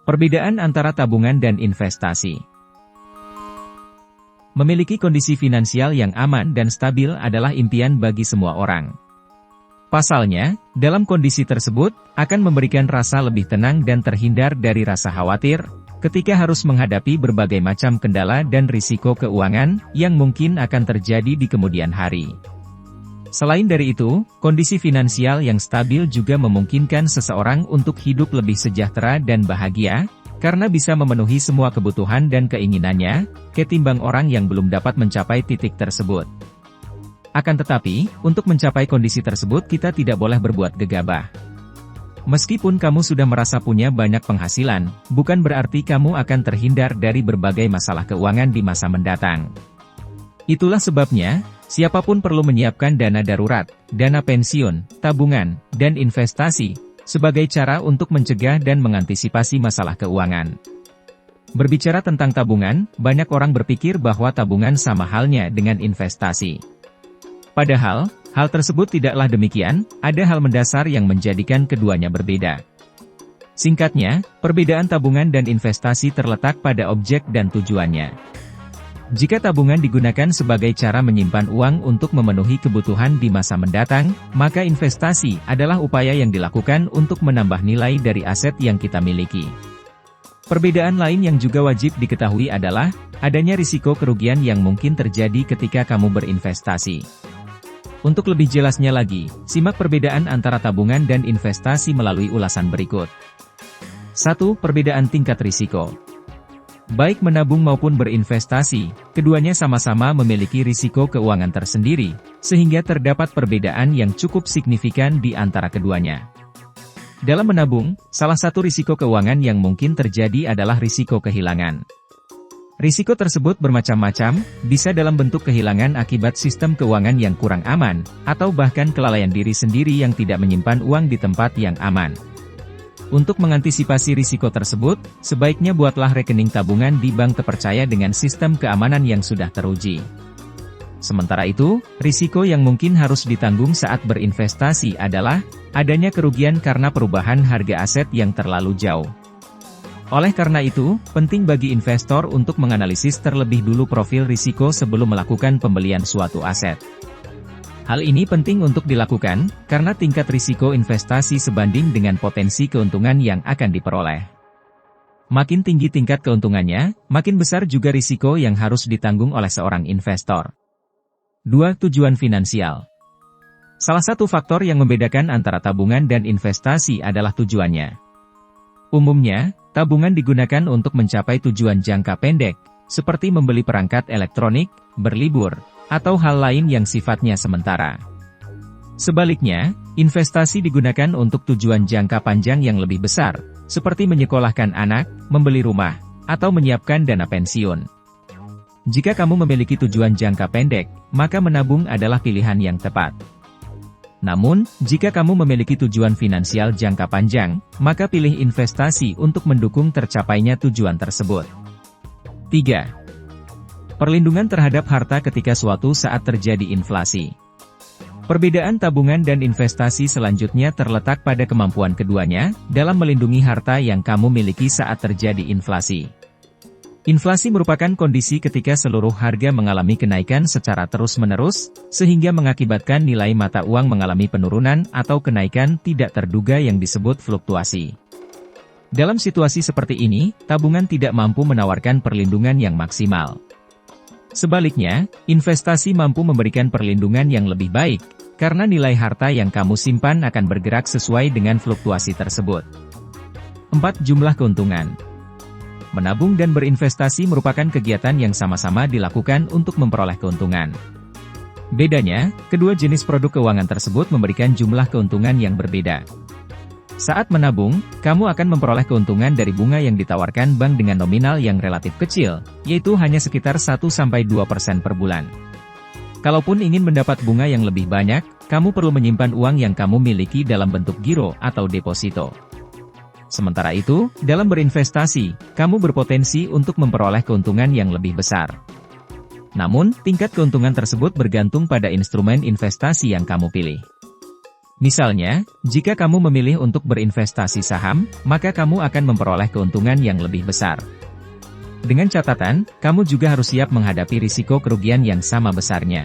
Perbedaan antara tabungan dan investasi. Memiliki kondisi finansial yang aman dan stabil adalah impian bagi semua orang. Pasalnya, dalam kondisi tersebut, akan memberikan rasa lebih tenang dan terhindar dari rasa khawatir, ketika harus menghadapi berbagai macam kendala dan risiko keuangan, yang mungkin akan terjadi di kemudian hari. Selain dari itu, kondisi finansial yang stabil juga memungkinkan seseorang untuk hidup lebih sejahtera dan bahagia, karena bisa memenuhi semua kebutuhan dan keinginannya, ketimbang orang yang belum dapat mencapai titik tersebut. Akan tetapi, untuk mencapai kondisi tersebut kita tidak boleh berbuat gegabah. Meskipun kamu sudah merasa punya banyak penghasilan, bukan berarti kamu akan terhindar dari berbagai masalah keuangan di masa mendatang. Itulah sebabnya, siapapun perlu menyiapkan dana darurat, dana pensiun, tabungan, dan investasi, sebagai cara untuk mencegah dan mengantisipasi masalah keuangan. Berbicara tentang tabungan, banyak orang berpikir bahwa tabungan sama halnya dengan investasi. Padahal, hal tersebut tidaklah demikian, ada hal mendasar yang menjadikan keduanya berbeda. Singkatnya, perbedaan tabungan dan investasi terletak pada objek dan tujuannya. Jika tabungan digunakan sebagai cara menyimpan uang untuk memenuhi kebutuhan di masa mendatang, maka investasi adalah upaya yang dilakukan untuk menambah nilai dari aset yang kita miliki. Perbedaan lain yang juga wajib diketahui adalah, adanya risiko kerugian yang mungkin terjadi ketika kamu berinvestasi. Untuk lebih jelasnya lagi, simak perbedaan antara tabungan dan investasi melalui ulasan berikut. 1. Perbedaan tingkat risiko. Baik menabung maupun berinvestasi, keduanya sama-sama memiliki risiko keuangan tersendiri, sehingga terdapat perbedaan yang cukup signifikan di antara keduanya. Dalam menabung, salah satu risiko keuangan yang mungkin terjadi adalah risiko kehilangan. Risiko tersebut bermacam-macam, bisa dalam bentuk kehilangan akibat sistem keuangan yang kurang aman, atau bahkan kelalaian diri sendiri yang tidak menyimpan uang di tempat yang aman. Untuk mengantisipasi risiko tersebut, sebaiknya buatlah rekening tabungan di bank terpercaya dengan sistem keamanan yang sudah teruji. Sementara itu, risiko yang mungkin harus ditanggung saat berinvestasi adalah adanya kerugian karena perubahan harga aset yang terlalu jauh. Oleh karena itu, penting bagi investor untuk menganalisis terlebih dulu profil risiko sebelum melakukan pembelian suatu aset. Hal ini penting untuk dilakukan, karena tingkat risiko investasi sebanding dengan potensi keuntungan yang akan diperoleh. Makin tinggi tingkat keuntungannya, makin besar juga risiko yang harus ditanggung oleh seorang investor. 2. Tujuan finansial. Salah satu faktor yang membedakan antara tabungan dan investasi adalah tujuannya. Umumnya, tabungan digunakan untuk mencapai tujuan jangka pendek, seperti membeli perangkat elektronik, berlibur, atau hal lain yang sifatnya sementara. Sebaliknya, investasi digunakan untuk tujuan jangka panjang yang lebih besar, seperti menyekolahkan anak, membeli rumah, atau menyiapkan dana pensiun. Jika kamu memiliki tujuan jangka pendek, maka menabung adalah pilihan yang tepat. Namun, jika kamu memiliki tujuan finansial jangka panjang, maka pilih investasi untuk mendukung tercapainya tujuan tersebut. 3. Perlindungan terhadap harta ketika suatu saat terjadi inflasi. Perbedaan tabungan dan investasi selanjutnya terletak pada kemampuan keduanya dalam melindungi harta yang kamu miliki saat terjadi inflasi. Inflasi merupakan kondisi ketika seluruh harga mengalami kenaikan secara terus-menerus, sehingga mengakibatkan nilai mata uang mengalami penurunan atau kenaikan tidak terduga yang disebut fluktuasi. Dalam situasi seperti ini, tabungan tidak mampu menawarkan perlindungan yang maksimal. Sebaliknya, investasi mampu memberikan perlindungan yang lebih baik, karena nilai harta yang kamu simpan akan bergerak sesuai dengan fluktuasi tersebut. 4. Jumlah keuntungan. Menabung dan berinvestasi merupakan kegiatan yang sama-sama dilakukan untuk memperoleh keuntungan. Bedanya, kedua jenis produk keuangan tersebut memberikan jumlah keuntungan yang berbeda. Saat menabung, kamu akan memperoleh keuntungan dari bunga yang ditawarkan bank dengan nominal yang relatif kecil, yaitu hanya sekitar 1-2% per bulan. Kalaupun ingin mendapat bunga yang lebih banyak, kamu perlu menyimpan uang yang kamu miliki dalam bentuk giro atau deposito. Sementara itu, dalam berinvestasi, kamu berpotensi untuk memperoleh keuntungan yang lebih besar. Namun, tingkat keuntungan tersebut bergantung pada instrumen investasi yang kamu pilih. Misalnya, jika kamu memilih untuk berinvestasi saham, maka kamu akan memperoleh keuntungan yang lebih besar. Dengan catatan, kamu juga harus siap menghadapi risiko kerugian yang sama besarnya.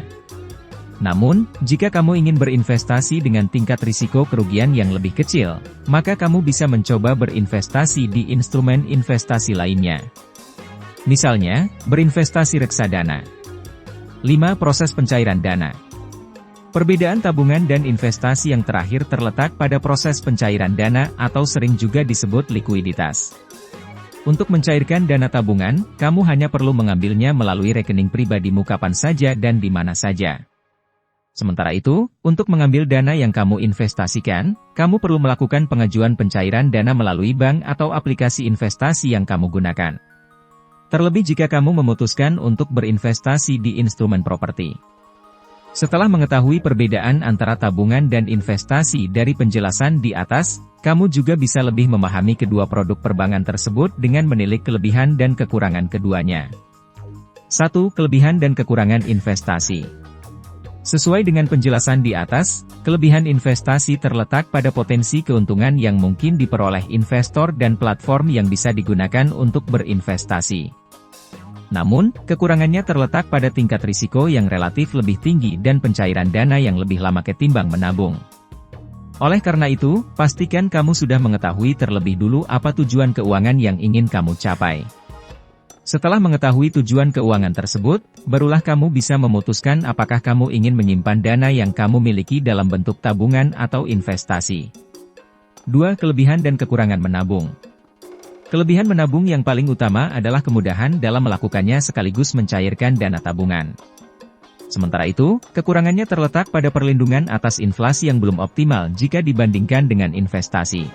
Namun, jika kamu ingin berinvestasi dengan tingkat risiko kerugian yang lebih kecil, maka kamu bisa mencoba berinvestasi di instrumen investasi lainnya. Misalnya, berinvestasi reksadana. 5. Proses pencairan dana. Perbedaan tabungan dan investasi yang terakhir terletak pada proses pencairan dana atau sering juga disebut likuiditas. Untuk mencairkan dana tabungan, kamu hanya perlu mengambilnya melalui rekening pribadimu kapan saja dan di mana saja. Sementara itu, untuk mengambil dana yang kamu investasikan, kamu perlu melakukan pengajuan pencairan dana melalui bank atau aplikasi investasi yang kamu gunakan. Terlebih jika kamu memutuskan untuk berinvestasi di instrumen properti. Setelah mengetahui perbedaan antara tabungan dan investasi dari penjelasan di atas, kamu juga bisa lebih memahami kedua produk perbankan tersebut dengan menilik kelebihan dan kekurangan keduanya. 1. Kelebihan dan kekurangan investasi. Sesuai dengan penjelasan di atas, kelebihan investasi terletak pada potensi keuntungan yang mungkin diperoleh investor dan platform yang bisa digunakan untuk berinvestasi. Namun, kekurangannya terletak pada tingkat risiko yang relatif lebih tinggi dan pencairan dana yang lebih lama ketimbang menabung. Oleh karena itu, pastikan kamu sudah mengetahui terlebih dulu apa tujuan keuangan yang ingin kamu capai. Setelah mengetahui tujuan keuangan tersebut, barulah kamu bisa memutuskan apakah kamu ingin menyimpan dana yang kamu miliki dalam bentuk tabungan atau investasi. 2. Kelebihan dan kekurangan menabung. Kelebihan menabung yang paling utama adalah kemudahan dalam melakukannya sekaligus mencairkan dana tabungan. Sementara itu, kekurangannya terletak pada perlindungan atas inflasi yang belum optimal jika dibandingkan dengan investasi.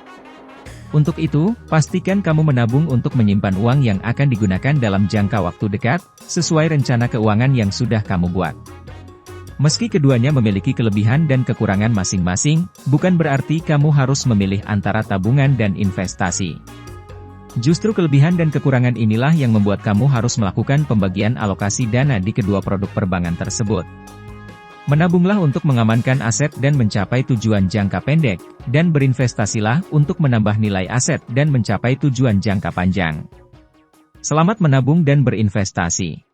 Untuk itu, pastikan kamu menabung untuk menyimpan uang yang akan digunakan dalam jangka waktu dekat, sesuai rencana keuangan yang sudah kamu buat. Meski keduanya memiliki kelebihan dan kekurangan masing-masing, bukan berarti kamu harus memilih antara tabungan dan investasi. Justru kelebihan dan kekurangan inilah yang membuat kamu harus melakukan pembagian alokasi dana di kedua produk perbankan tersebut. Menabunglah untuk mengamankan aset dan mencapai tujuan jangka pendek, dan berinvestasilah untuk menambah nilai aset dan mencapai tujuan jangka panjang. Selamat menabung dan berinvestasi.